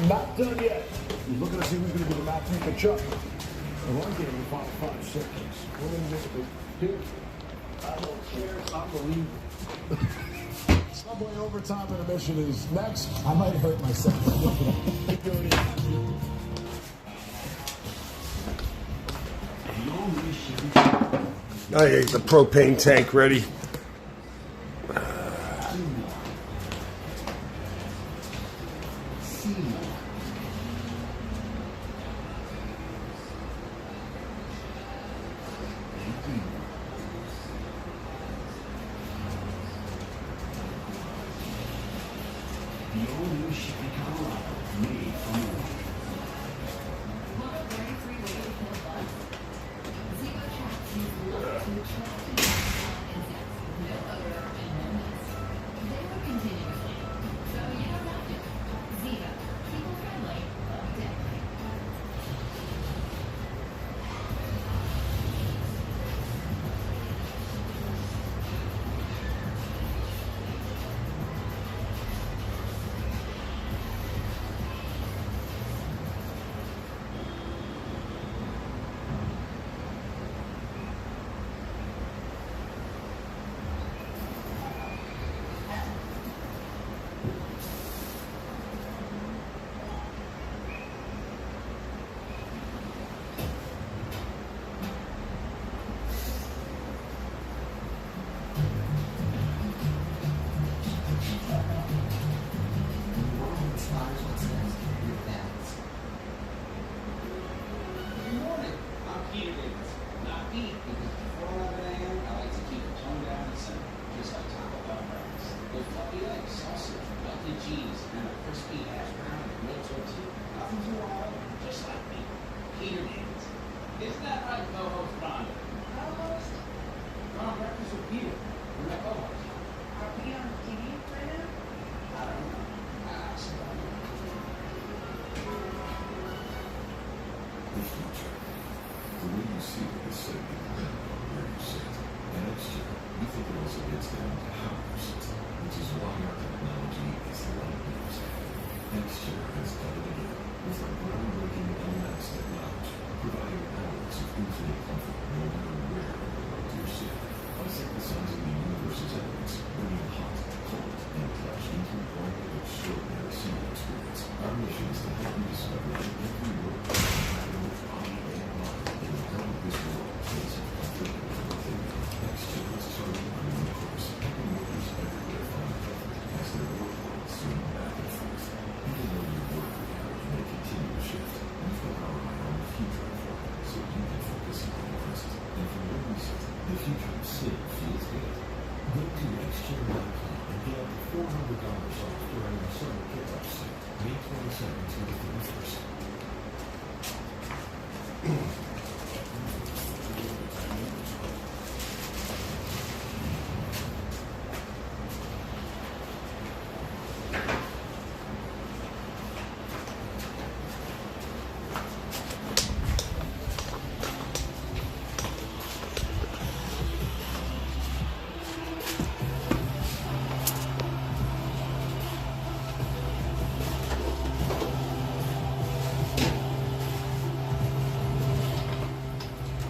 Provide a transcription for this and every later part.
Not done yet. He's looking to see who's going to be the matchmaker. Chuck. The run game in 5 seconds. Here. I don't care. Unbelievable. Subway overtime intermission is next. I might hurt myself. I ate the propane tank ready.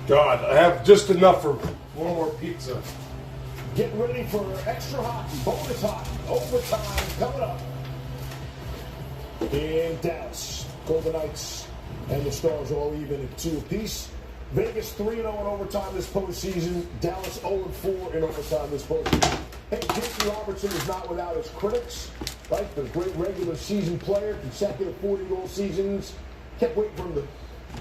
God, I have just enough for one more pizza. Get ready for extra hockey, bonus hockey, overtime coming up in Dallas. Golden Knights and the Stars all even at 2 apiece. Vegas 3-0 in overtime this postseason. Dallas 0-4 in overtime this postseason. Hey, Jason Robertson is not without his critics, right? The great regular season player, consecutive 40-goal seasons. Kept waiting for him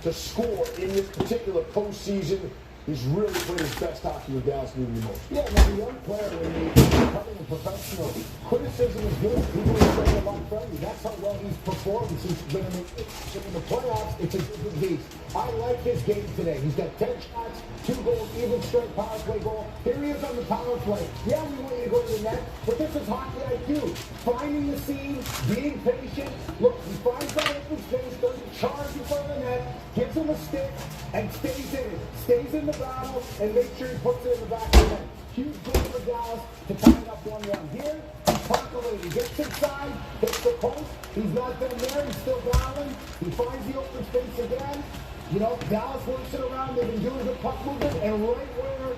to score in this particular postseason. He's really played his best hockey with Dallas needing the most. Yeah, when a young player, when you're becoming a professional, criticism is good. People are saying a lot friendly. That's how well he's performed since been in the playoffs. It's a different beast. I like his game today. He's got 10 shots, 2 goals, even strength power play goal. Here he is on the power play. Yeah, we want you to go to the net, but this is hockey IQ. Finding the seam, being patient. Look, he finds that open space, doesn't charge in front of the net, gives him a stick, and stays in it. Stays in the battle, and makes sure he puts it in the back of the net. Huge goal for Dallas to tie it up 1-1. Here, percolating. Gets inside, hits the post. He's not done there. He's still battling. He finds the open space again. You know, Dallas works it around. They've been doing good puck movement, and right where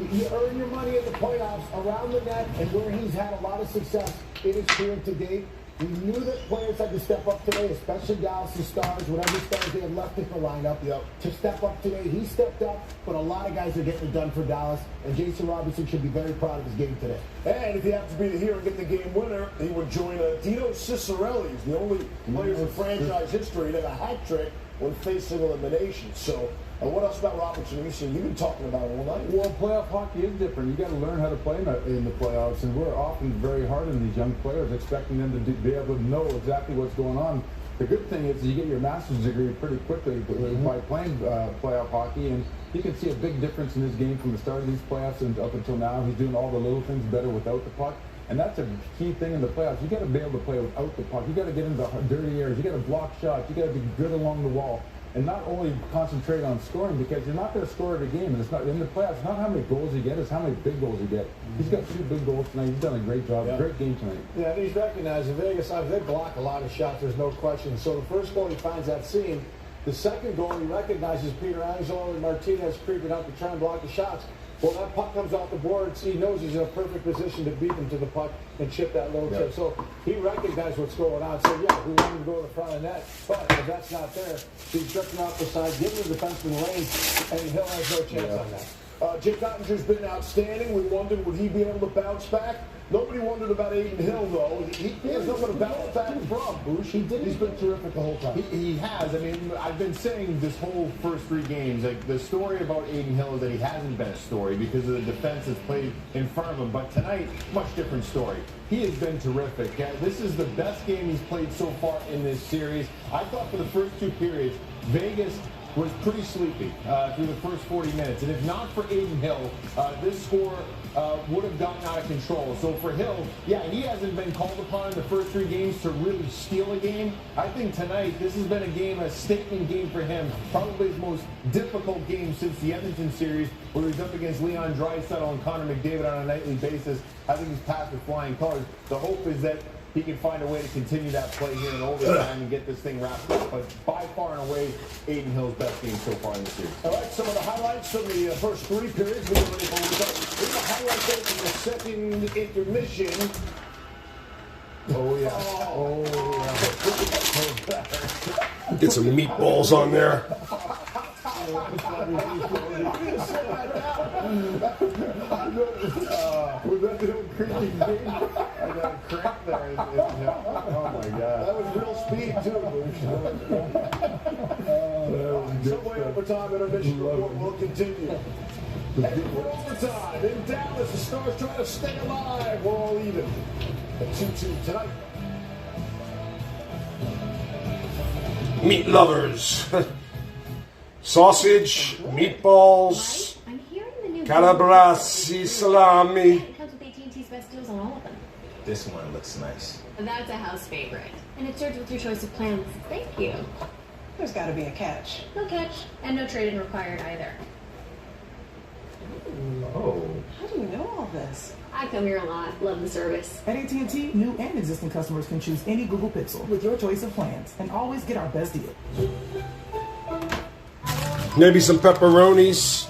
you earn your money in the playoffs, around the net, and where he's had a lot of success in his career to date. We knew that players had to step up today, especially Dallas' stars, whatever stars they had left in the lineup, to step up today. He stepped up, but a lot of guys are getting it done for Dallas, and Jason Robertson should be very proud of his game today. And if he happens to be here and get the game winner, he would join Dino Ciccarelli. He's the only player in franchise history to have a hat trick when facing elimination. So, what else about Robertson? You've been talking about it all night. Well, playoff hockey is different. You got to learn how to play in the playoffs, and we're often very hard on these young players, expecting them to be able to know exactly what's going on. The good thing is you get your master's degree pretty quickly by playing playoff hockey, and you can see a big difference in his game from the start of these playoffs and up until now. He's doing all the little things better without the puck. And that's a key thing in the playoffs. You got to be able to play without the puck. You got to get into dirty areas. You got to block shots. You got to be good along the wall. And not only concentrate on scoring, because you're not going to score at a game. And it's not in the playoffs. It's not how many goals you get; it's how many big goals you get. He's got 2 big goals tonight. He's done a great job. Yeah. Great game tonight. Yeah, and he's recognized in Vegas. They block a lot of shots. There's no question. So the first goal, he finds that seam. The second goal, he recognizes Peter Angelo and Martinez creeping out to try and block the shots. Well, that puck comes off the boards. He knows he's in a perfect position to beat him to the puck and chip that low chip. So he recognized what's going on. So, yeah, we want him to go to the front of the net. But if that's not there, he's drifting off the side, giving the defenseman lane, and Hill has no chance on that. Jake Ottinger's been outstanding. We wondered, would he be able to bounce back? Nobody wondered about Aiden Hill, though. He has nothing to bounce back from, Boosh. He's been terrific the whole time. He has. I mean, I've been saying this whole first 3 games, like, the story about Aiden Hill is that he hasn't been a story because of the defense that's played in front of him. But tonight, much different story. He has been terrific. This is the best game he's played so far in this series. I thought for the first 2 periods, Vegas was pretty sleepy through the first 40 minutes. And if not for Aiden Hill, this score would have gotten out of control. So for Hill, yeah, he hasn't been called upon in the first 3 games to really steal a game. I think tonight, this has been a statement game for him. Probably his most difficult game since the Edmonton series, where he's up against Leon Draisaitl and Connor McDavid on a nightly basis. I think he's passed with flying colors. The hope is that he can find a way to continue that play here in overtime and get this thing wrapped up. But by far and away, Aiden Hill's best game so far in the series. All right, some of the highlights from the first 3 periods. We're ready for overtime. Here's a highlight there from the second intermission. Oh, yeah. Oh, yeah. Get some meatballs on there. Was that little creepy thing? I got a cramp there. Oh my God. That was real speed, too, Boosh. Subway overtime intermission report will continue. And for overtime in Dallas, the Stars trying to stay alive. We're all even at 2-2 tonight. Meat lovers. Sausage, meatballs, I'm hearing the new calabrese, salami. It comes with AT&T's best deals on all of them. This one looks nice. That's a house favorite. And it's served with your choice of plans. Thank you. There's got to be a catch. No catch. And no trade-in required either. Oh. How do you know all this? I come here a lot. Love the service. At AT&T, new and existing customers can choose any Google Pixel with your choice of plans and always get our best deal. Maybe some pepperonis.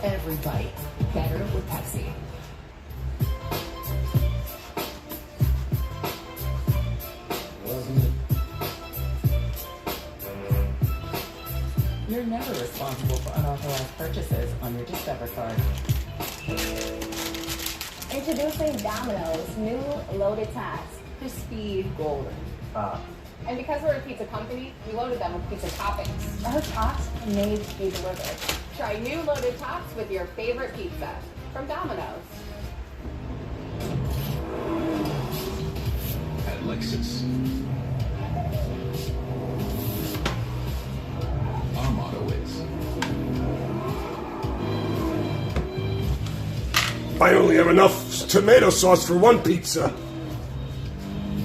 Every bite better with Pepsi. You're never responsible for unauthorized purchases on your Discover card. Introducing Domino's new loaded tots, crispy golden. And because we're a pizza company, we loaded them with pizza toppings. Our tots are made to be delivered. Try new loaded tots with your favorite pizza from Domino's. At Lexus. I only have enough tomato sauce for one pizza.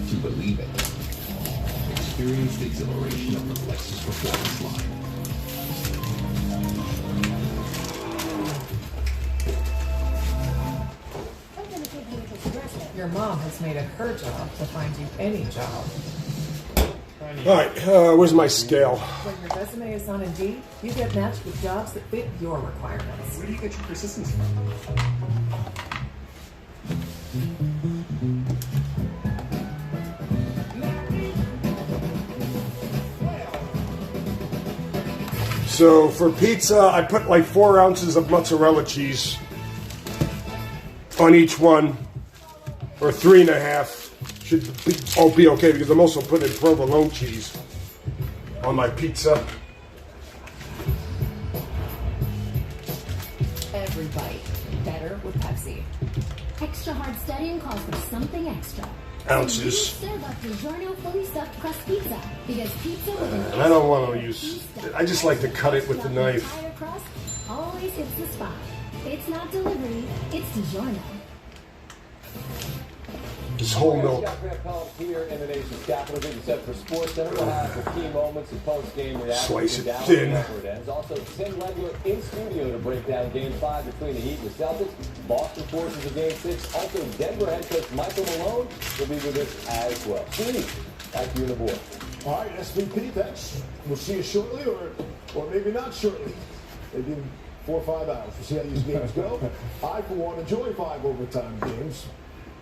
To believe it. Experience the exhilaration of the Lexus Performance line. Your mom has made it her job to find you any job. All right, where's my scale? When your resume is on Indeed, you get matched with jobs that fit your requirements. Where do you get your persistence from? So for pizza, I put like 4 ounces of mozzarella cheese on each one, or 3.5. Should be okay because I'm also putting provolone cheese on my pizza. Every bite better with Pepsi. Extra hard studying calls for something extra. Ounces. So serve up DiGiorno fully stuffed crust pizza because pizza with an And I don't want to use. I just like to cut it with the knife. entire crust always hits the spot. It's not delivery, it's DiGiorno. This whole milk. Scott Grant Pelham here in the nation's capital. Getting set for Sports Center. We'll have the key moments and post-game reactions. Slice it Dallas thin. There's also Tim Legler in studio to break down Game 5 between the Heat and the Celtics. Boston forces a Game 6. Also, Denver head coach Michael Malone will be with us as well. Steve, back to you on the board. All right, SVP, thanks. We'll see you shortly, or maybe not shortly. Maybe in 4 or 5 hours. We'll see how these games go. I, for one, enjoy 5 overtime games.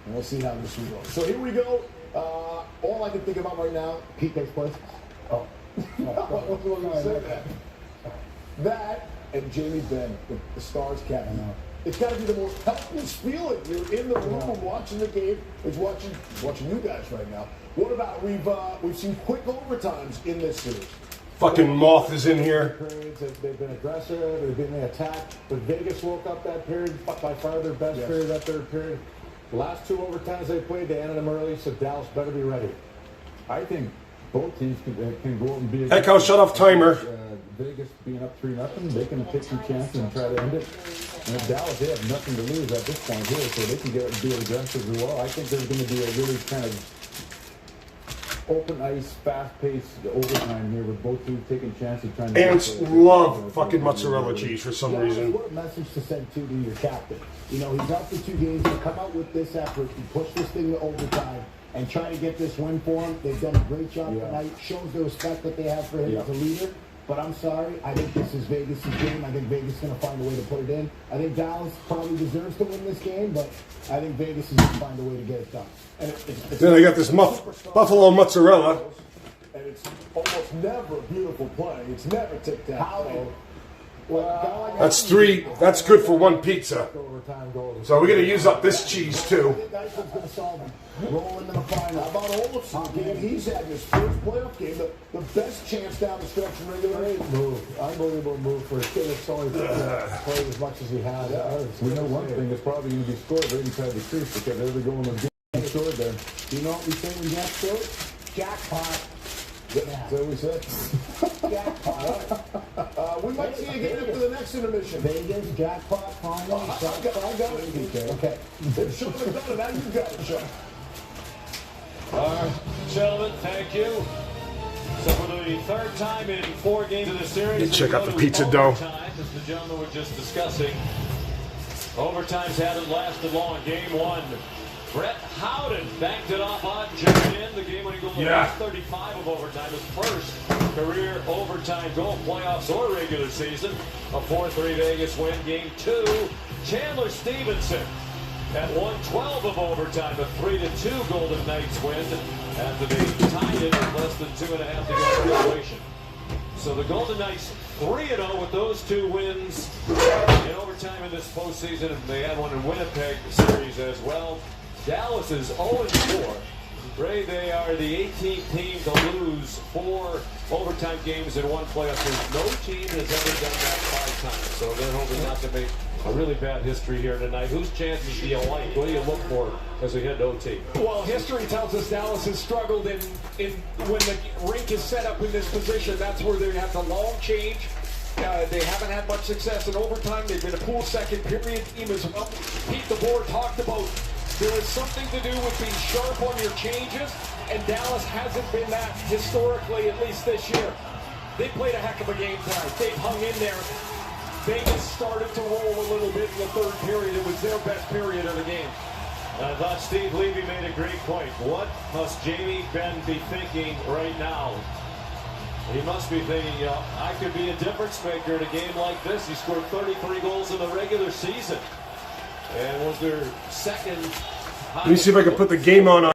And we'll see how this one goes. So here we go. All I can think about right now, Pete takes place. oh, I wasn't going to say that. That and Jamie Benn, the Stars captain. It's got to be the most helpless feeling. You're in the room watching the game. It's watching you guys right now. What about we've seen quick overtimes in this series. Fucking moth is in here. Periods, they've been aggressive, they've been attacked. But Vegas woke up that period, by far their best period, that third period. The last 2 overtimes they played, they ended them early, so Dallas better be ready. I think both teams can go out and be. Echo, shut off timer. Vegas being up 3-0, they can take some chances and try to end it. And if Dallas, they have nothing to lose at this point here, so they can be aggressive as well. I think there's going to be a really kind of open ice, fast-paced overtime here with both teams taking chances trying to. Ants love fucking mozzarella cheese for some reason. What a message to send to your captain. You know, he's out for 2 games to come out with this effort and push this thing to overtime and try to get this win for him. They've done a great job tonight. Shows the respect that they have for him as a leader. But I'm sorry, I think this is Vegas' game. I think Vegas is going to find a way to put it in. I think Dallas probably deserves to win this game, but I think Vegas is going to find a way to get it done. And Then I got this buffalo mozzarella. And it's almost never a beautiful play. It's never tic-tac-toe. That's 3. That's good for 1 pizza. So we're gonna use up this cheese too. Roll into the final. How about Olofsson? Game he's had in his first playoff game, the best chance down the stretch in regulation. Move. Unbelievable move for a kid that's only played as much as he has. We know one thing is probably going to be scored right inside the crease because they're going to get scored there. You know what we say when Jack scored? Jackpot. That's what we said. We might see you again after the next intermission. Vegas, jackpot, final. I got it. Okay. It should have done it. Now you got it, Sean. All right, gentlemen, thank you. So for the 3rd time in 4 games of the series, Check out the pizza dough. As the gentlemen were just discussing, overtimes haven't lasted long. Game 1, Brett Howden banked it off on Jerry in the game-winning goal. The last 35 of overtime, his first career overtime goal, playoffs or regular season. A 4-3 Vegas win. Game 2, Chandler Stevenson at 112 of overtime, a 3-2 Golden Knights win after they tied it with less than 2.5 to go in regulation. So the Golden Knights 3-0 with those 2 wins in overtime in this postseason, and they had one in Winnipeg series as well. Dallas is 0-4. Ray, they are the 18th team to lose 4 overtime games in one playoff. There's no team has ever done that 5 times. So they're hoping not to make a really bad history here tonight. Whose chances do you like? What do you look for as we head to OT? Well, history tells us Dallas has struggled in when the rink is set up in this position. That's where they have the long change They haven't had much success in overtime. They've been a poor second period team as well. Pete DeBoer talked about there is something to do with being sharp on your changes, and Dallas hasn't been that historically, at least this year. They played a heck of a game tonight. They hung in there. Vegas started to roll a little bit in the third period. It was their best period of the game. I thought Steve Levy made a great point. What must Jamie Benn be thinking right now? He must be thinking, I could be a difference maker in a game like this. He scored 33 goals in the regular season. And was their second. Let me see if I can put the game on.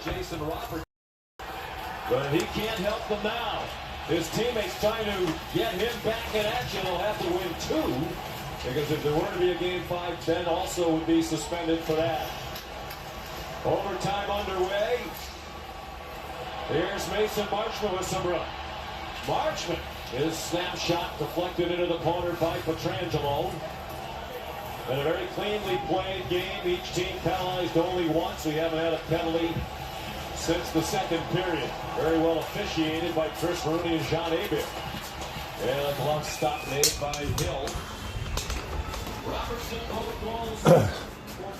Jason Roberts. But he can't help them now. His teammates trying to get him back in action. They'll have to win 2. Because if there were to be a game 5, Ben also would be suspended for that. Overtime underway. Here's Mason Marchment with some run. Marchment, his snapshot deflected into the corner by Pietrangelo. And a very cleanly played game. Each team penalized only once. We haven't had a penalty since the second period. Very well officiated by Chris Rooney and Jean Abier. And a glove stop made by Hill. Robertson, both goals for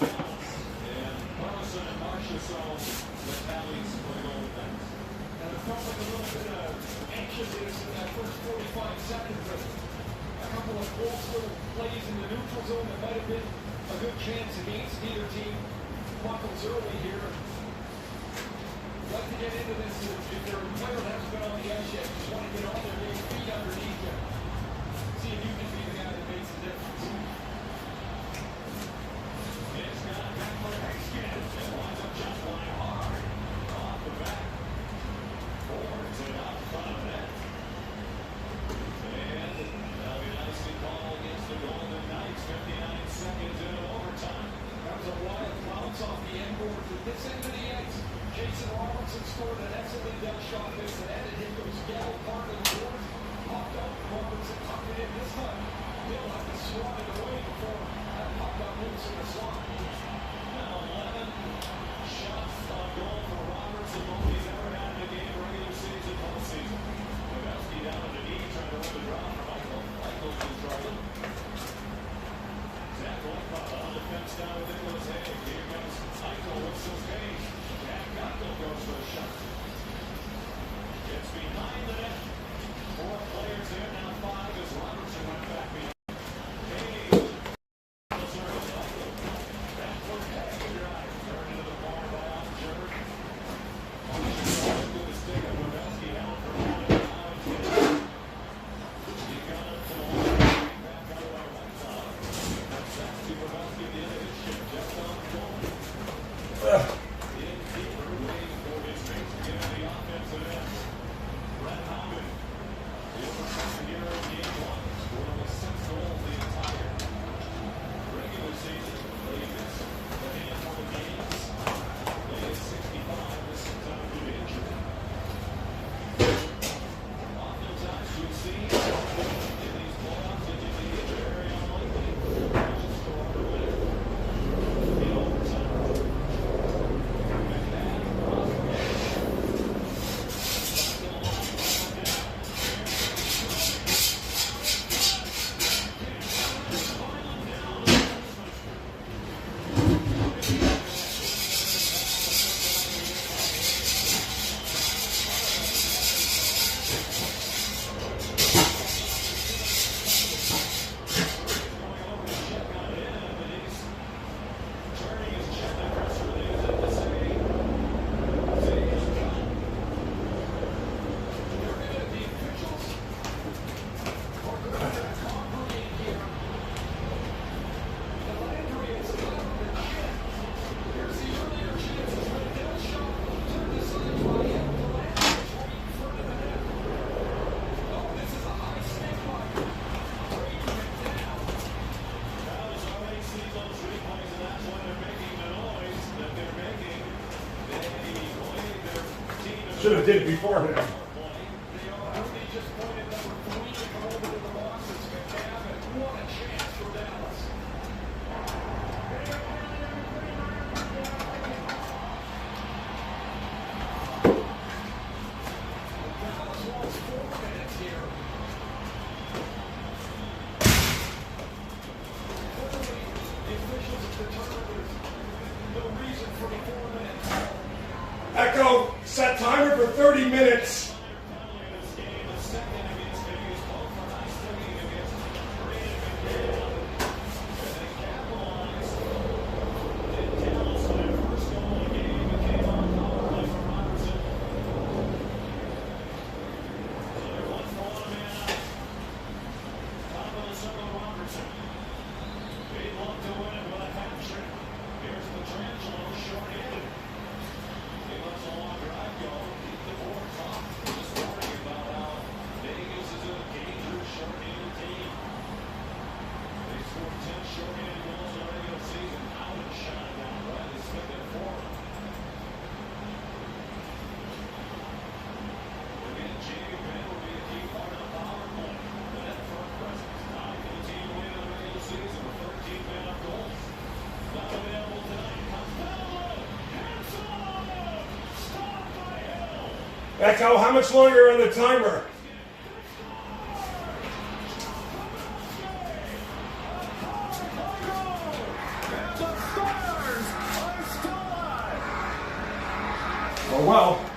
Dallas. And Carlson and Marchessault, the tallies for the goal defense. And it felt like a little bit of anxiousness in that first 45 seconds. A couple of close little plays in the neutral zone that might have been a good chance against either team. Buckles early here. Like to get into this if they're a player that hasn't been on the ice yet. Just want to get on there, get your feet underneath you. See if you can be the guy that makes the difference. It's got back for Hexkin. And winds up just flying hard. Off the back. Forwards it out front of net. And that'll be nicely called against the Golden Knights. 59 seconds into overtime. That was a wild bounce off the end board to this end of the ice. Jason Robertson scored an excellent dead shot. This and added him to his yellow part of the board. Popped up. Robertson tucked it in this time. They'll have to swat it away before that puck got loose in the slot. Now 11 shots on goal for Robertson. Most he's ever had in a game, regular season, postseason. Pavelski down on the knee, trying to run the draw for Michael. Michael's been trying. Zach Whitecloud on the fence down with Nicholas Hay. Here comes Michael with some pace. Jack Guttel goes for a shot. It's behind the net. 4 players in, now 5 as Robertson went back behind. Should have did it beforehand. set timer for 30 minutes. Echo, how much longer on the timer? Oh well.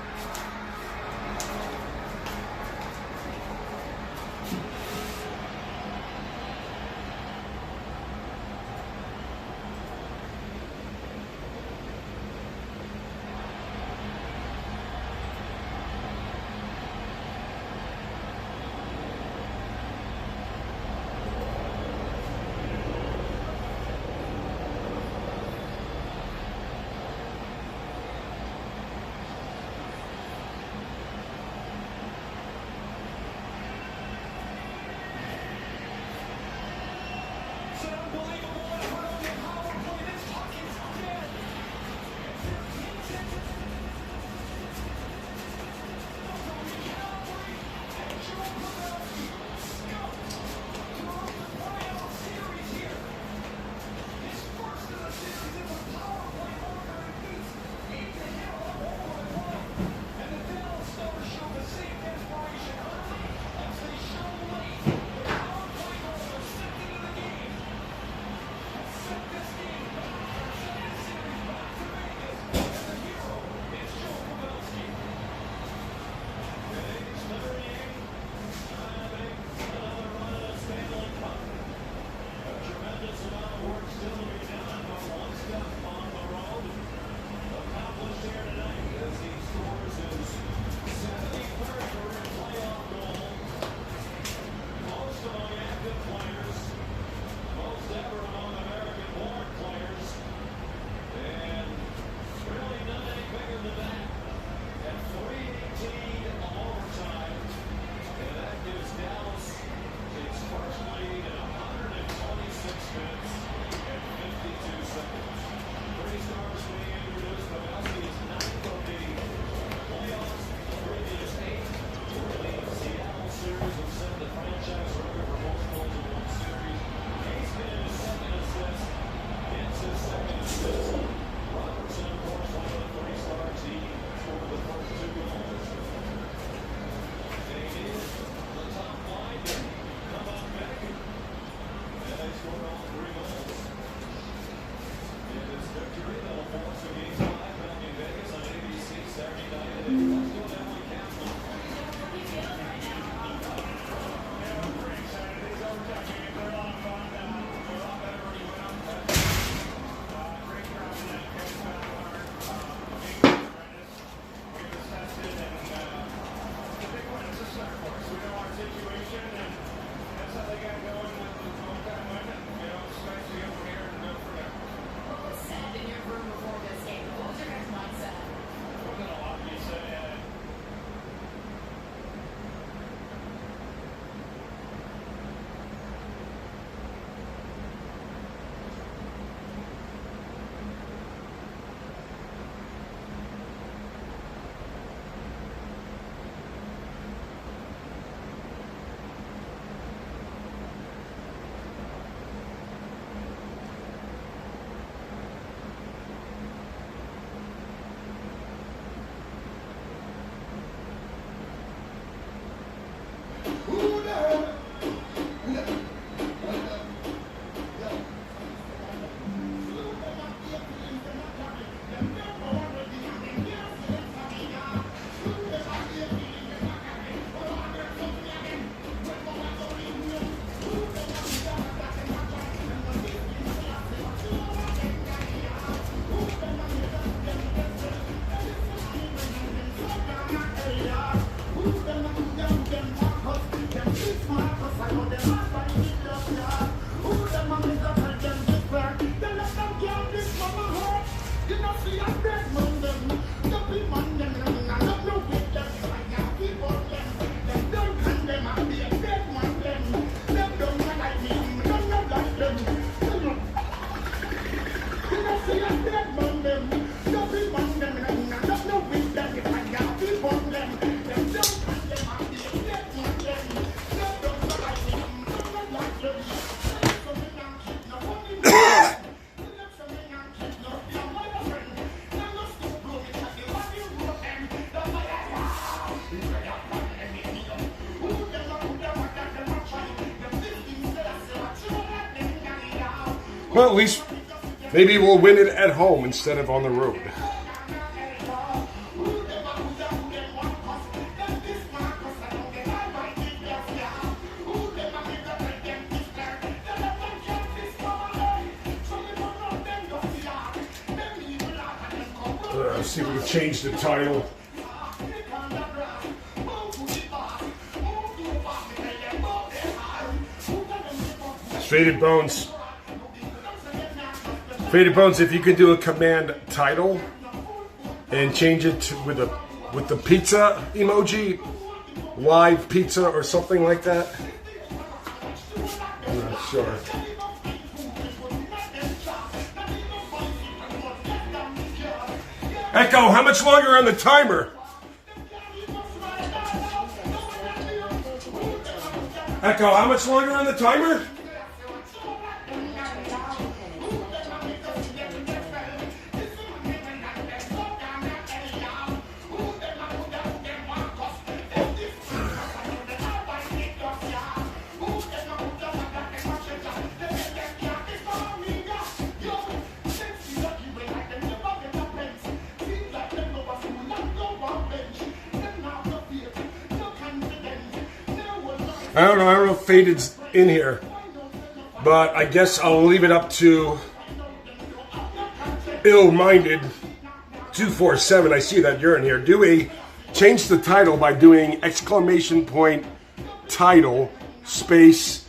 Well, at least maybe we'll win it at home instead of on the road. Let's see if we can change the title. Faded Bones. Faded Bones, if you could do a command title and change it to, with the pizza emoji, live pizza or something like that. I'm not sure. Echo, how much longer on the timer? Echo, how much longer on the timer? I don't know if Faded's in here, but I guess I'll leave it up to Ill-Minded 247. I see that you're in here. Change the title by doing exclamation point title space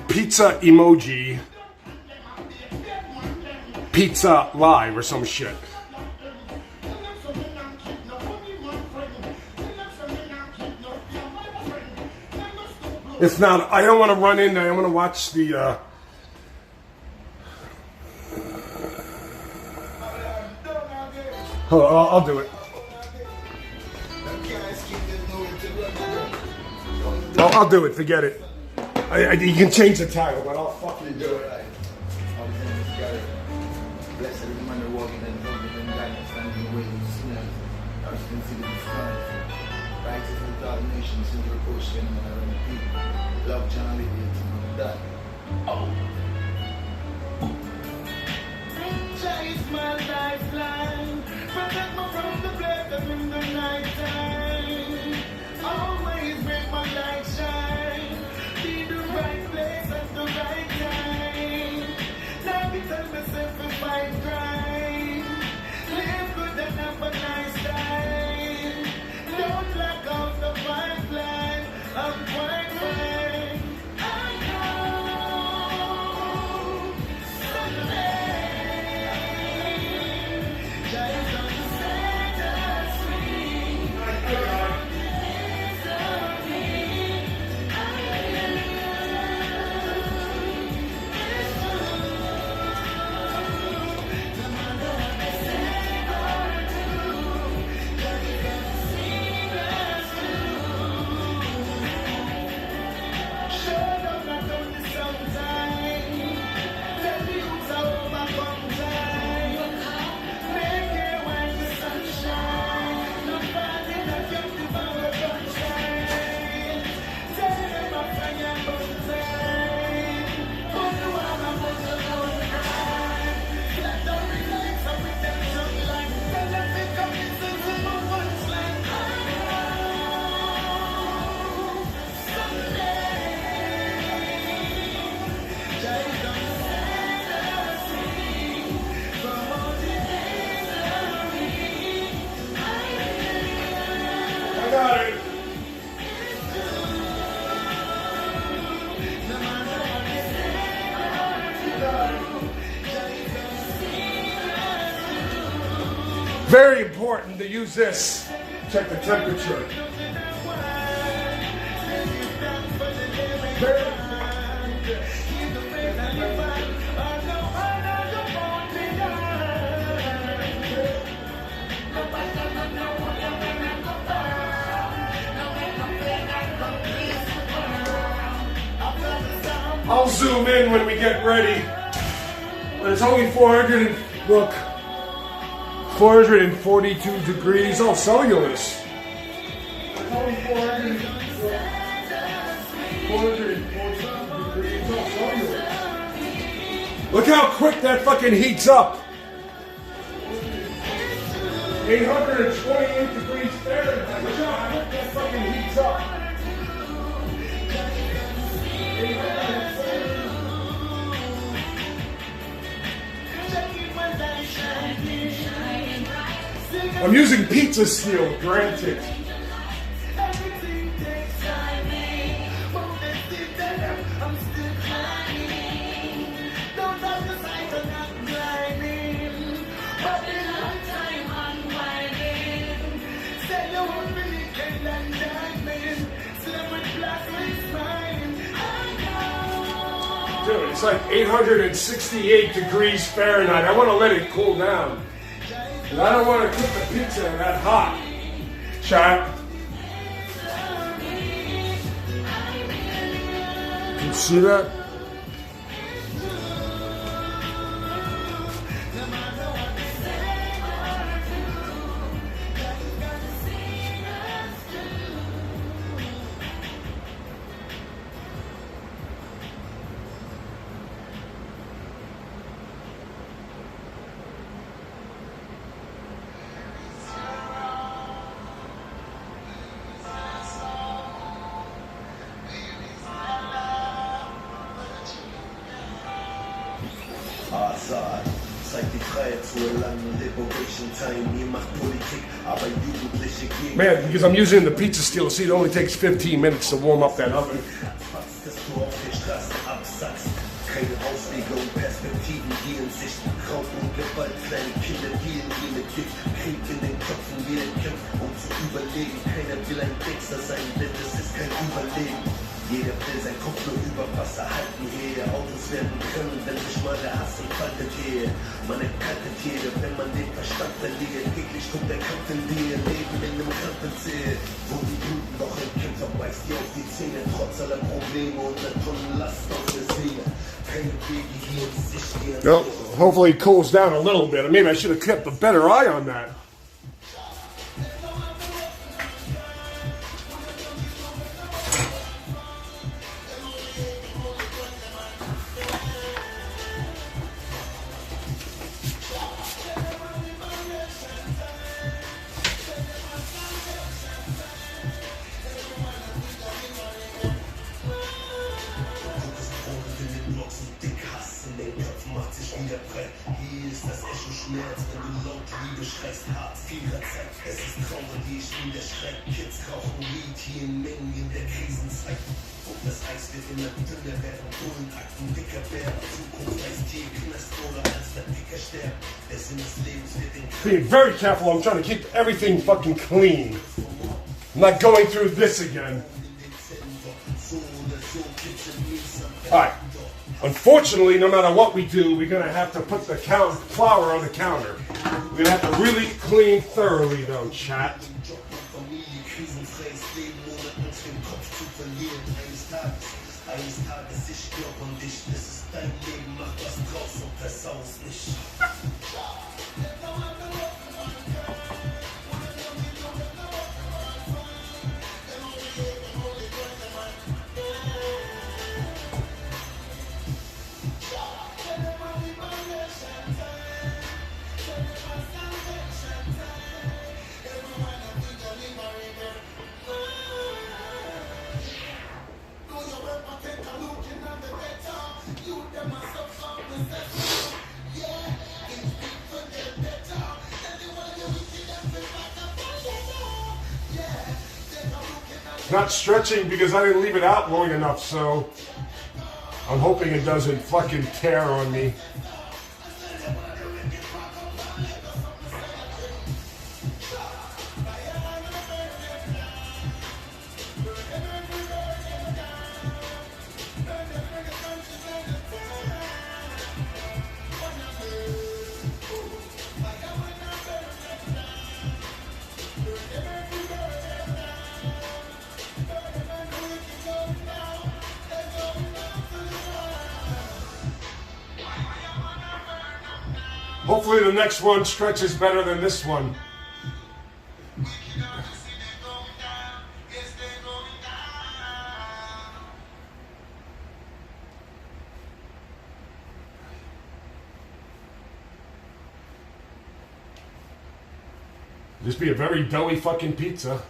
pizza emoji pizza live or some shit. If not, I don't want to run in there. I want to watch the. Hold on, I'll do it. I'll do it. Forget it. You can change the title, but I'll fucking do it. Love John Lee, that. Oh. Jah is my lifeline. Protect me from the black in the night time. Always make my light shine. Be the right place at the right time. Now be tell myself if I grind. Live good and have a nice time. Don't lack out the pipeline. I'm quite fine. Very important to use this. Check the temperature. I'll zoom in when we get ready. But it's only 442 degrees. Oh, cellulose. It's only 442 degrees. Oh, cellulose. Look how quick that fucking heats up. 828 degrees Fahrenheit. Look how quick that fucking heats up. I'm using pizza steel, granted. Dude, it's like 868 degrees Fahrenheit. I want to let it cool down. And I don't want to cook the pizza that hot. Chat. You see that? Man, because I'm using the pizza steel, see, it only takes 15 minutes to warm up that oven. Jeder will sein Kopf nur über Wasser halten hier. Autos werden brennen, wenn sich mal der Hass entfaltet hier. Man erkannt jeder, wenn man den Verstand verliert. Täglich kommt der Kampf in dir, Leben in einem Krampfenzähl. Wo die Bluten noch im Kämpfer beißt dir auf die Zähne. Trotz aller Probleme und der Tonnen Last auf der Seele. Keine Wege hier in Sicht gehen. Well, hopefully it cools down a little bit. Maybe I should have kept a better eye on that. Being very careful, I'm trying to keep everything fucking clean. I'm not going through this again. Alright. Unfortunately, no matter what we do, we're going to have to put the flour on the counter. We're going to have to really clean thoroughly, though, chat. Not stretching because I didn't leave it out long enough, so I'm hoping it doesn't fucking tear on me. Hopefully the next one stretches better than this one. This be a very doughy fucking pizza.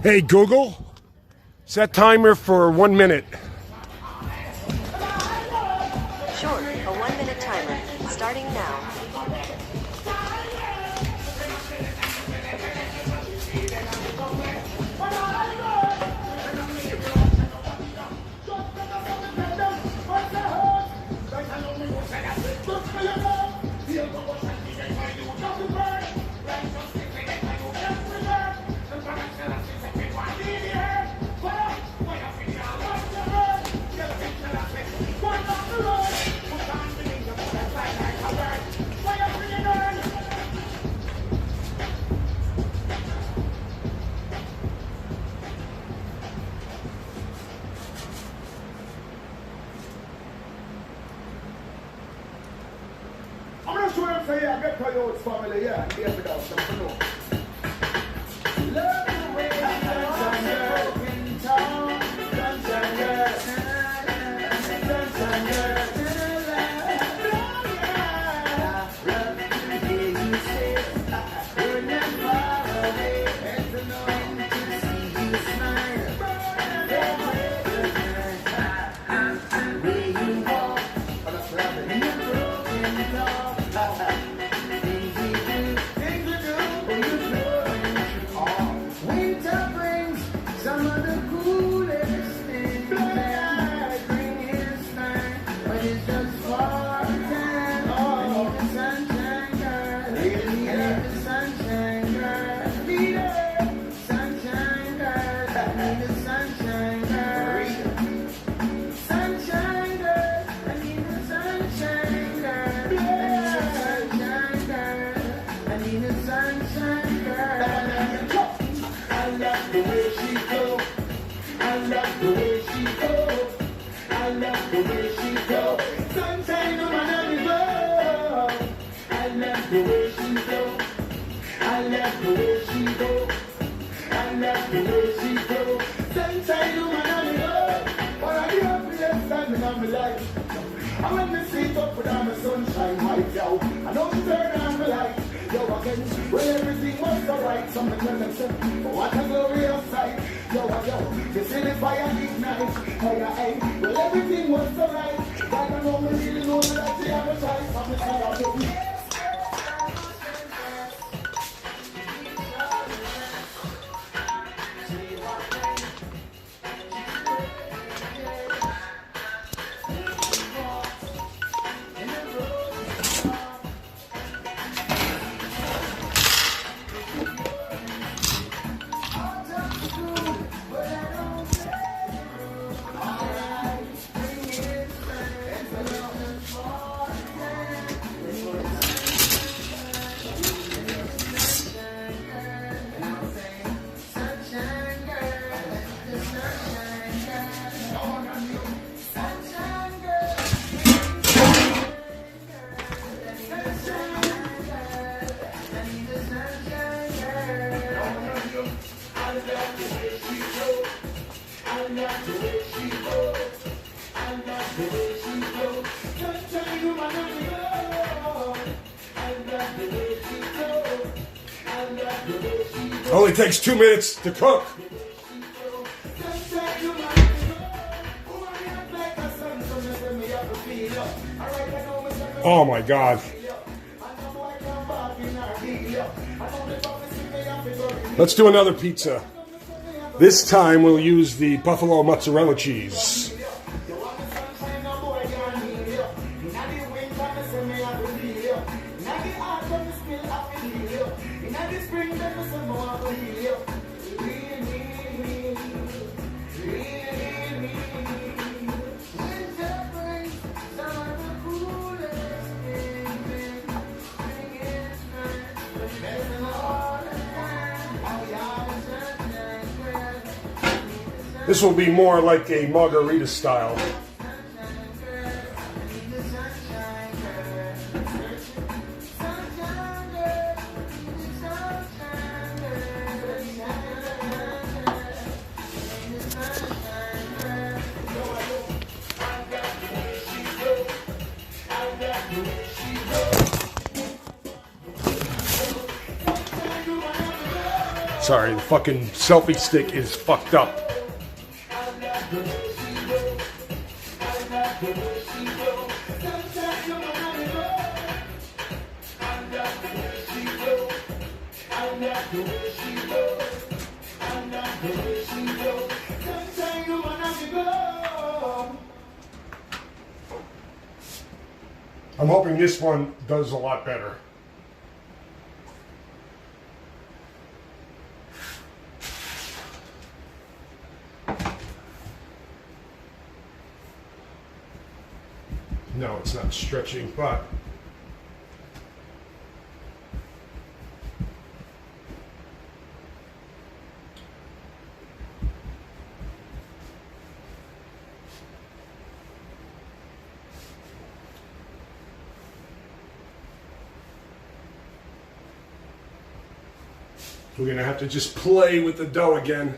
Hey Google, set timer for 1 minute. Sure, a 1 minute timer, starting now. I'm not sure if I get Coyote's family, yeah, and get without them to know. Love the way sunshine broken town, sunshine girl, sunshine girl, love the way you say, we're not far away, and to know to see you smile, the way you walk, and you're broken down. Winter brings some of the coolest things that spring is time, but it's just for time. I need the sunshine girl, I need the sunshine girl, I need the sunshine girl, I need the sunshine girl, sunshine girl, I need the sunshine girl, I need the sunshine. like the way she go. I like the way she go. I like the way she go. Sunshine woman on the road. But I can't be standing on my life. I when me sit up with all my sunshine white, yo. I know she turn on my light. Yo, again, when everything was alright, something when them said, oh, what a glorious sight. Yo, you see the fire ignite. Hey, well, everything was alright. God, I know me really know that she have a choice. I'm the side of it. Only takes 2 minutes to cook. Oh my God. Let's do another pizza. This time we'll use the buffalo mozzarella cheese. This will be more like a margarita style. Sorry, the fucking selfie stick is fucked up. I'm hoping this one does a lot better. No, it's not stretching, but we're going to have to just play with the dough again.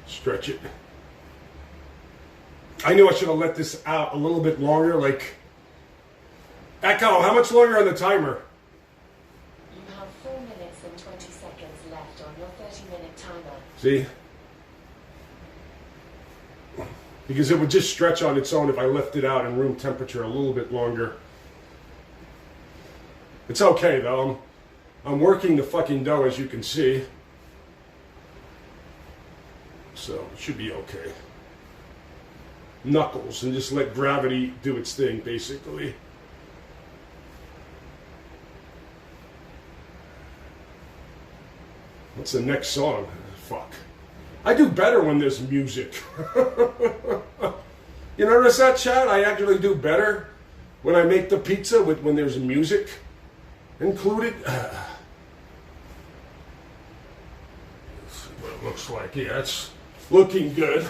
Stretch it. I knew I should have let this out a little bit longer. Like, Echo, how much longer on the timer? You have 4 minutes and 20 seconds left on your 30-minute timer. See? Because it would just stretch on its own if I left it out in room temperature a little bit longer. It's okay though. I'm working the fucking dough, as you can see. So it should be okay. Knuckles, and just let gravity do its thing, basically. What's the next song? Fuck. I do better when there's music. You notice that, chat? I actually do better when I make the pizza when there's music included. looks like. Yeah, it's looking good.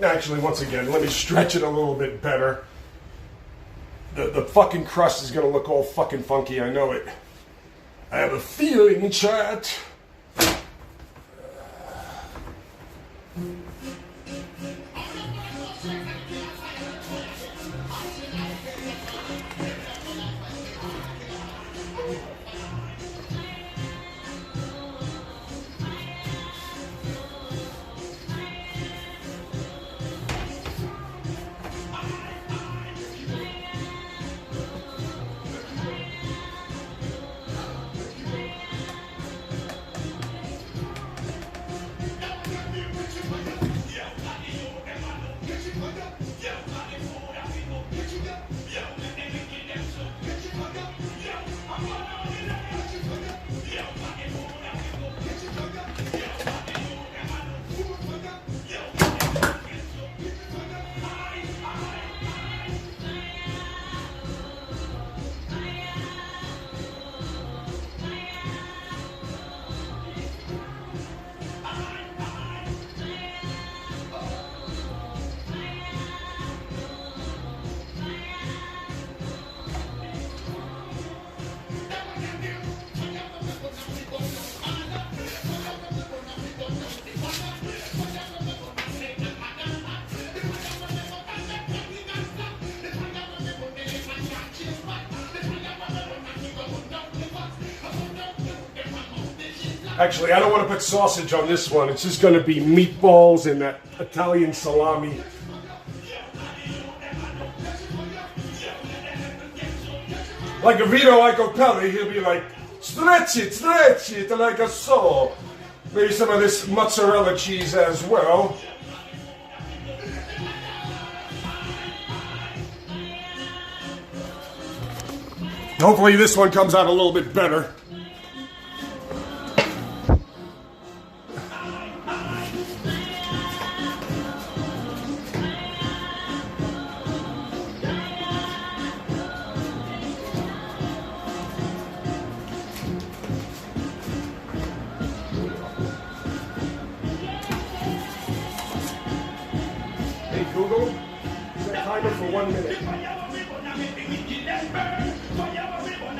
Actually, once again, let me stretch it a little bit better. The fucking crust is going to look all fucking funky, I know it. I have a feeling, chat. Actually, I don't want to put sausage on this one. It's just going to be meatballs and that Italian salami. Like a Vito Icopelli, he'll be like, stretch it like a so. Maybe some of this mozzarella cheese as well. Hopefully this one comes out a little bit better. Google, set timer for 1 minute.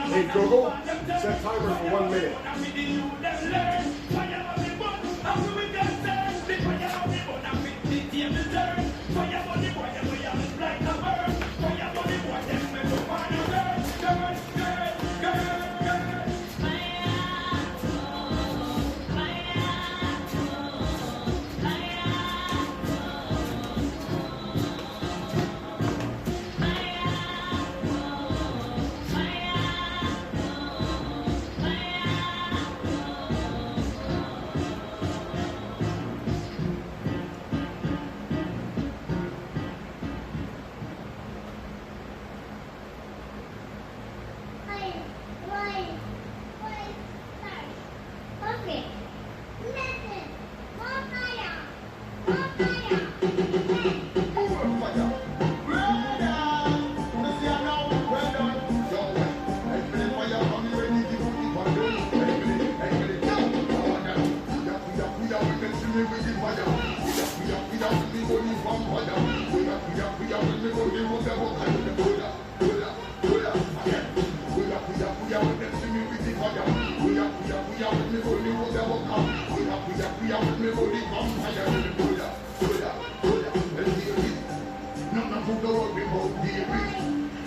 Hey Google, set timer for 1 minute.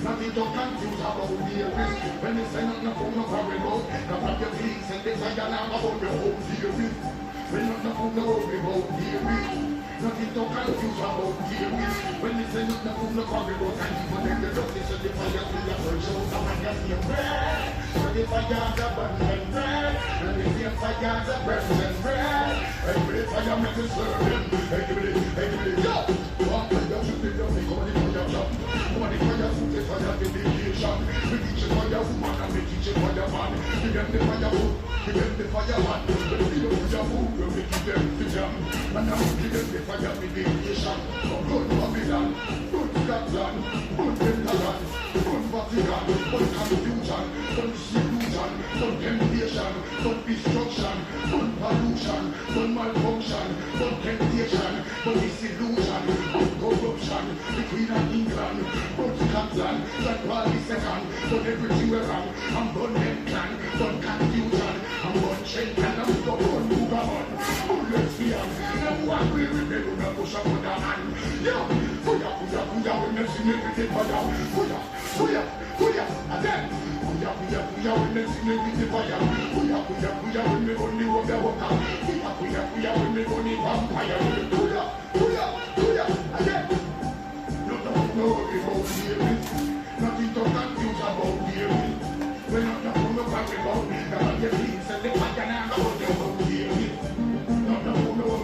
Nothing to confuse about the risk. When they say nothing from the corridor, now grab your peace and they say you're not about the whole theory. When nothing from the road, we hold theory. Nothing to confuse about the risk. When they say nothing from the corridor, and even then the justice of the fire to the first show, come and get your bread. So the fire's a burning and bread. And the same fire's a burning and bread. Every fire makes it serving. Every yo! Walk with the shooting, don't make money for your job. Money for your food, for your dedication. We teach it for your woman and we teach it for your man. We get the fire food, we get the fire man. We feed up with your food, we make it them to jam. And now we get the fire dedication. Good Babylon, good Scotland, good Pentagon, good Vatican, good confusion, good distribution. pollution, but malfunction, but temptation, but disillusion, but corruption, the Queen of England, but Scotland, that party second, but everything we're wrong, I'm born them clan, but confusion, I'm born shake and I'm stuck on Bugamon, but lesbian, now what will we do, now push up on the hand, yeah, puya, we never see everything for you, puya, and then, puya, we never see everything for you, puya, we never only walk the walker, puya, we never only vampire, puya, and then, no, we won't hear it, nothing to confuse about hear it, we're not going to talk about it, about the peace and the fire and the whole won't hear it, no,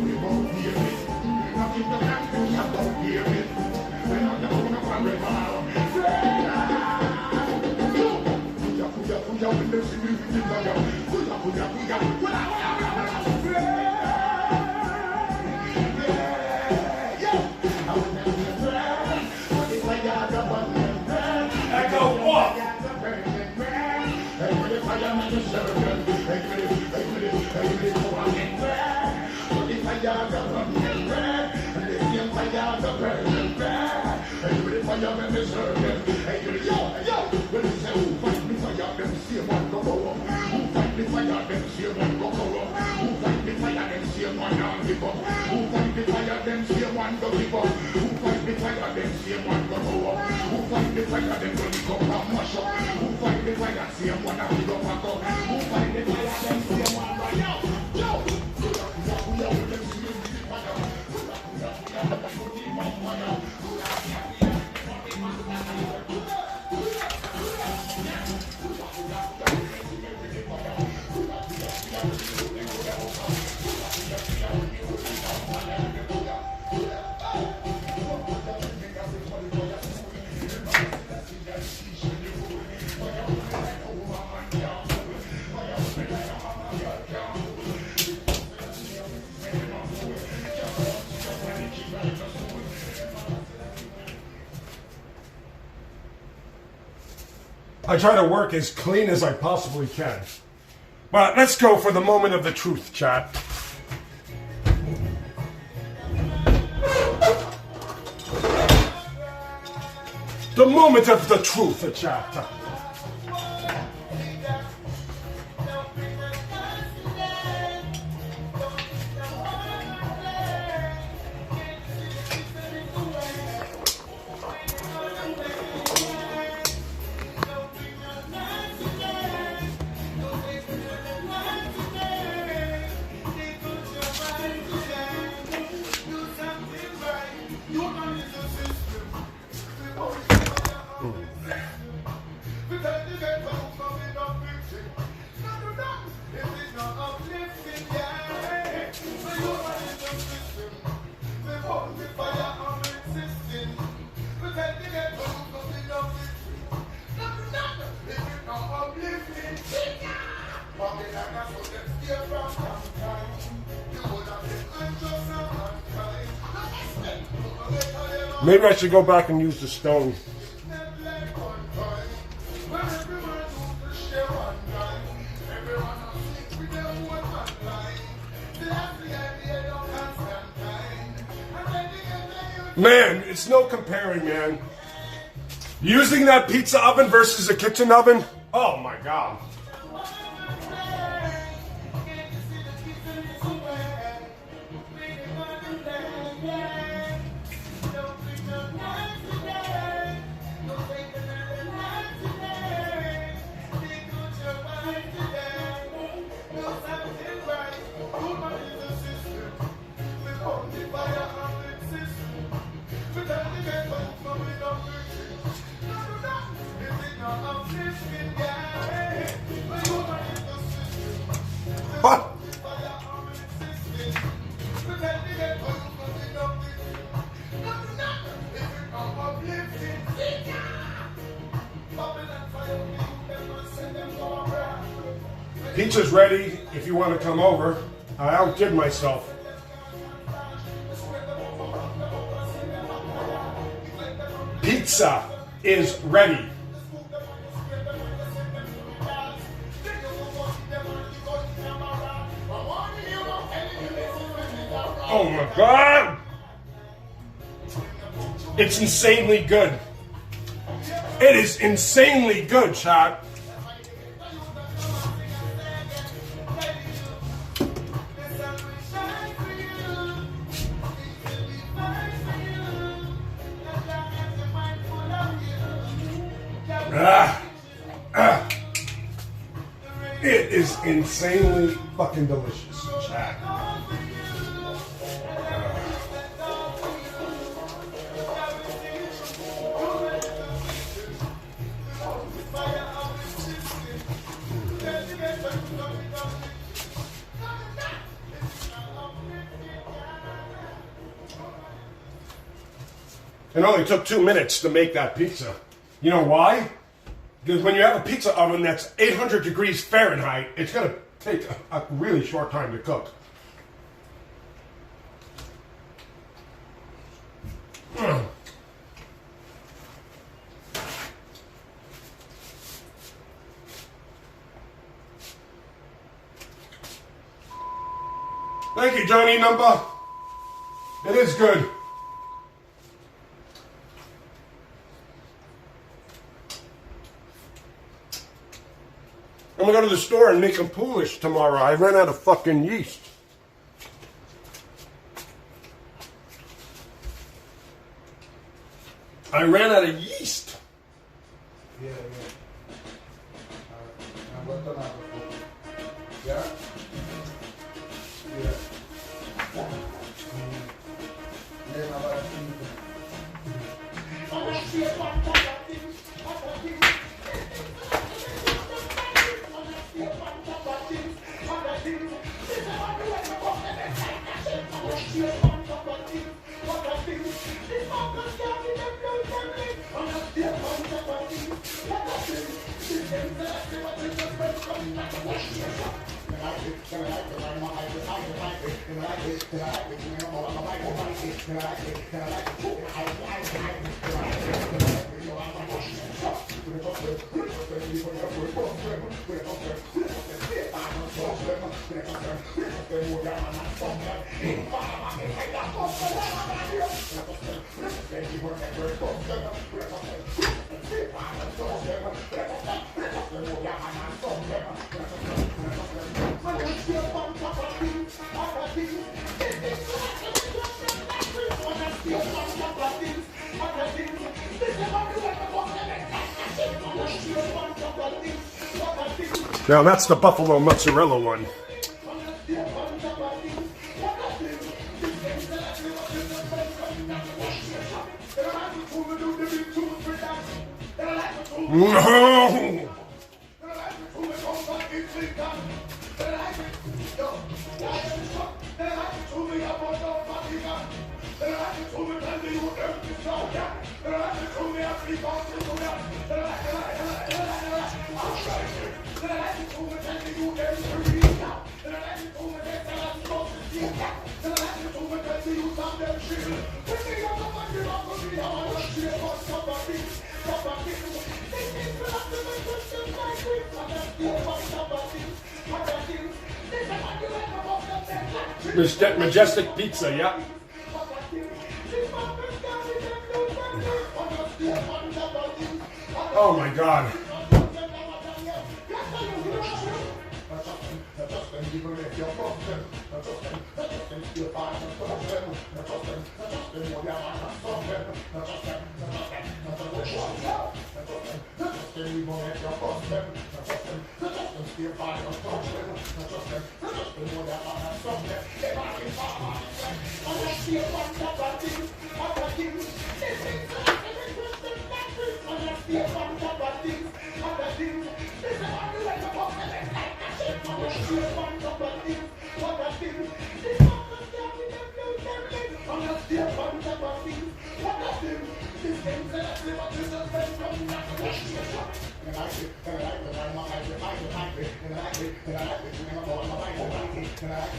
we won't hear it, nothing to confuse about hear it, we're not going to talk about it, puya, we never see everything for you, I try to work as clean as I possibly can. But let's go for the moment of the truth, chat. The moment of the truth, chat. Maybe I should go back and use the stone. Man, it's no comparing, man. Using that pizza oven versus a kitchen oven? Oh my God. What? Pizza's ready if you want to come over. I outdid myself. Pizza is ready. God! It's insanely good. It is insanely good, chat. It is insanely fucking delicious, chat. It only took 2 minutes to make that pizza. You know why? Because when you have a pizza oven that's 800 degrees Fahrenheit, it's going to take a really short time to cook. Thank you, Johnny Number. It is good. I'm gonna go to the store and make some Polish tomorrow. I ran out of fucking yeast. I ran out of yeast. Yeah. Yeah. Now that's the buffalo mozzarella one. No! Majestic Pizza, yeah. Oh my God.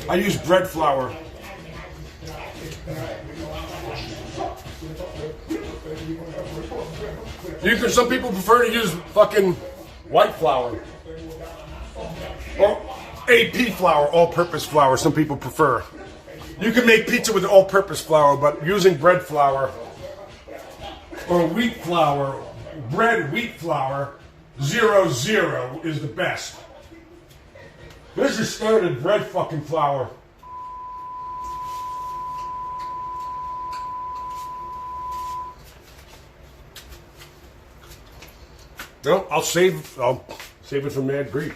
I use bread flour. Some people prefer to use fucking white flour. Or AP flour, all-purpose flour, some people prefer. You can make pizza with all-purpose flour, but using bread flour or wheat flour, wheat flour, 0-0 is the best. This is standard bread fucking flour. No, I'll save it for Mad Greek.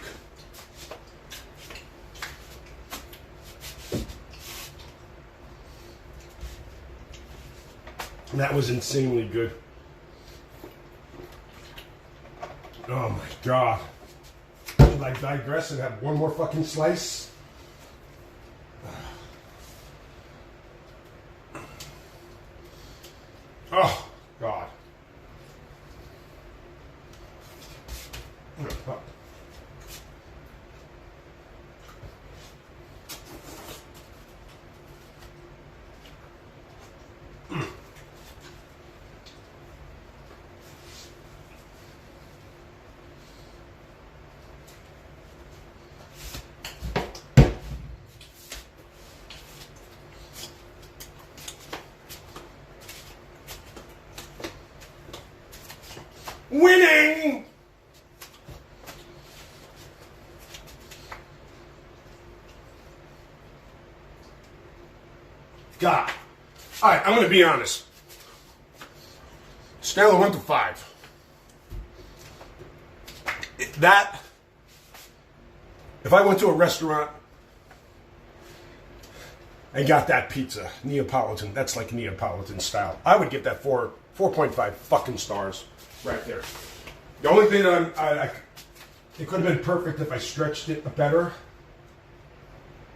That was insanely good. Oh my God. Should I digress and have one more fucking slice? Oh, God. Winning! God. All right, I'm going to be honest. Scale of 1 to 5. If I went to a restaurant and got that pizza, Neapolitan, that's like Neapolitan style, I would get that 4.5 fucking stars right there. The only thing that it could have been perfect if I stretched it better.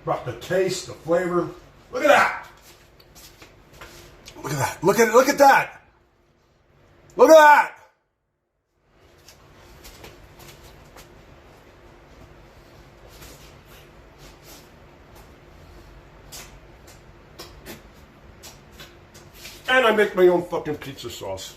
But the taste, the flavor, look at that. Look at that. Look at that. Look at that. And I make my own fucking pizza sauce.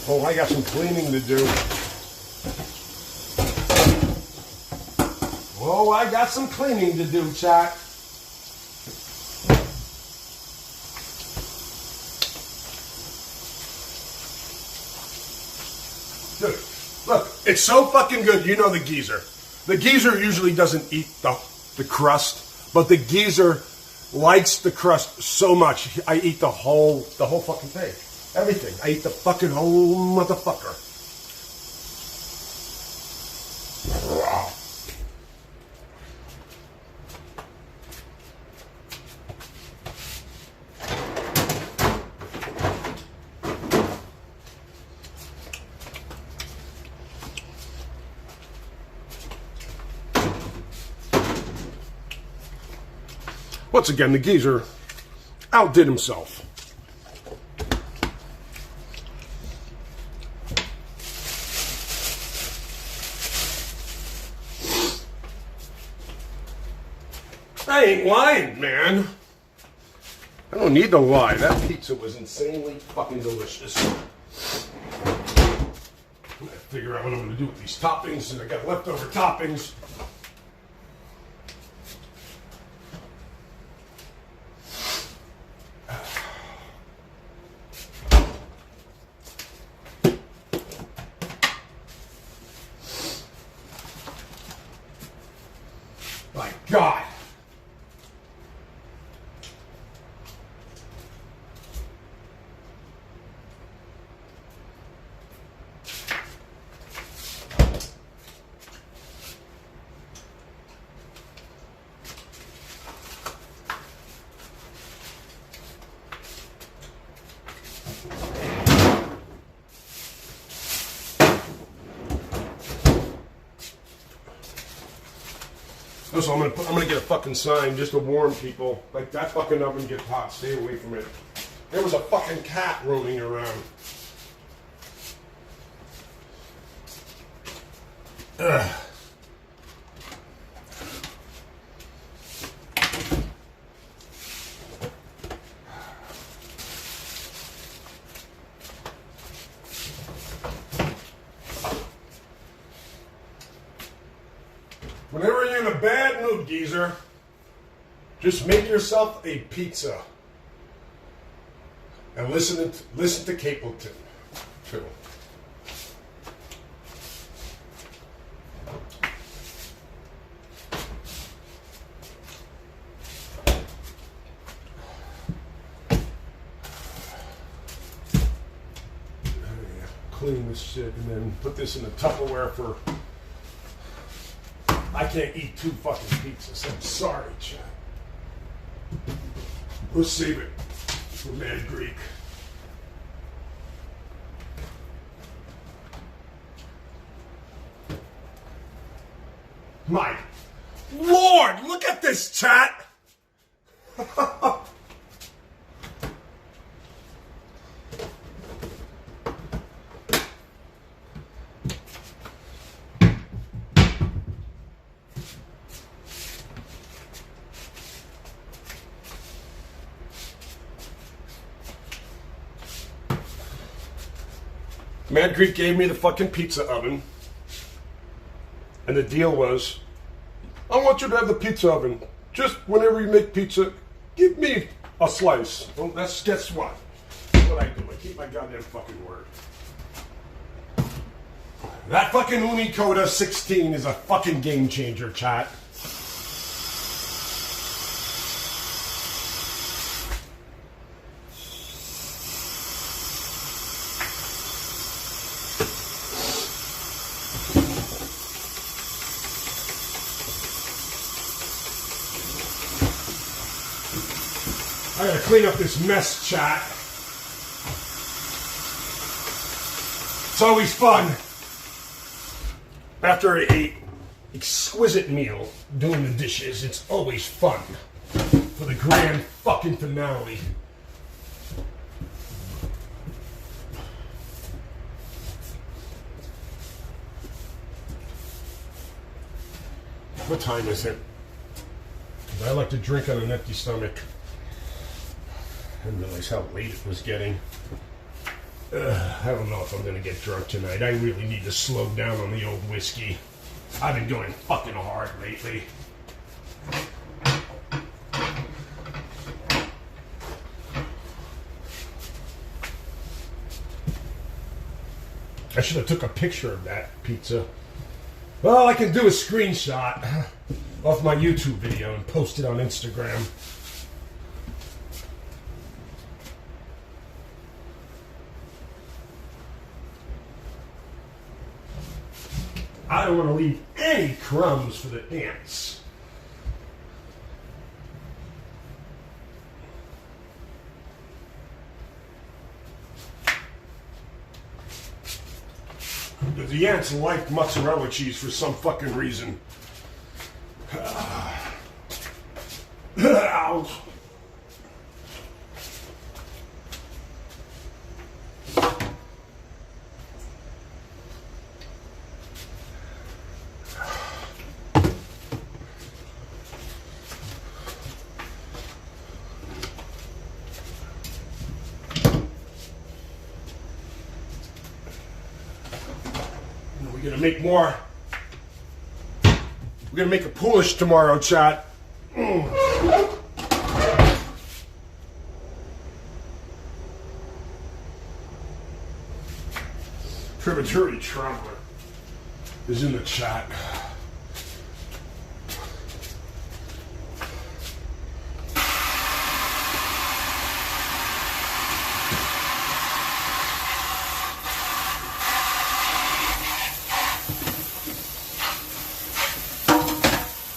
Oh, I got some cleaning to do. Oh, I got some cleaning to do, chat. Dude, look, it's so fucking good. You know the geezer. The geezer usually doesn't eat the crust, but the geezer likes the crust so much. I eat the whole fucking thing. Everything. I eat the fucking whole motherfucker. Once again, the geezer outdid himself. I ain't lying, man. I don't need to lie. That pizza was insanely fucking delicious. I'm gonna figure out what I'm gonna do with these toppings, and I got leftover toppings. My God. So I'm gonna get a fucking sign just to warn people. Like, that fucking oven gets hot. Stay away from it. There was a fucking cat roaming around. Ugh. Whenever you're in a bad mood, geezer, just make yourself a pizza. And listen to Capleton, too. Clean this shit and then put this in a Tupperware for... I can't eat 2 fucking pizzas. I'm sorry, Chad. We'll save it for Mad Greek. My Lord, look at this, chat. Mad Greek gave me the fucking pizza oven. And the deal was, I want you to have the pizza oven. Just whenever you make pizza, give me a slice. Well, guess what? That's what I do. I keep my goddamn fucking word. That fucking Unicoda 16 is a fucking game changer, chat. I gotta clean up this mess, chat. It's always fun. After an exquisite meal, doing the dishes, it's always fun. For the grand fucking finale. What time is it? I like to drink on an empty stomach. I didn't realize how late it was getting. I don't know if I'm gonna get drunk tonight. I really need to slow down on the old whiskey. I've been going fucking hard lately. I should have took a picture of that pizza. Well, all I can do is screenshot off my YouTube video and post it on Instagram. I don't want to leave any crumbs for the ants. The ants like mozzarella cheese for some fucking reason. Ow. We're gonna make more. We're gonna make a Polish tomorrow, chat. Tributary Traveler is in the chat.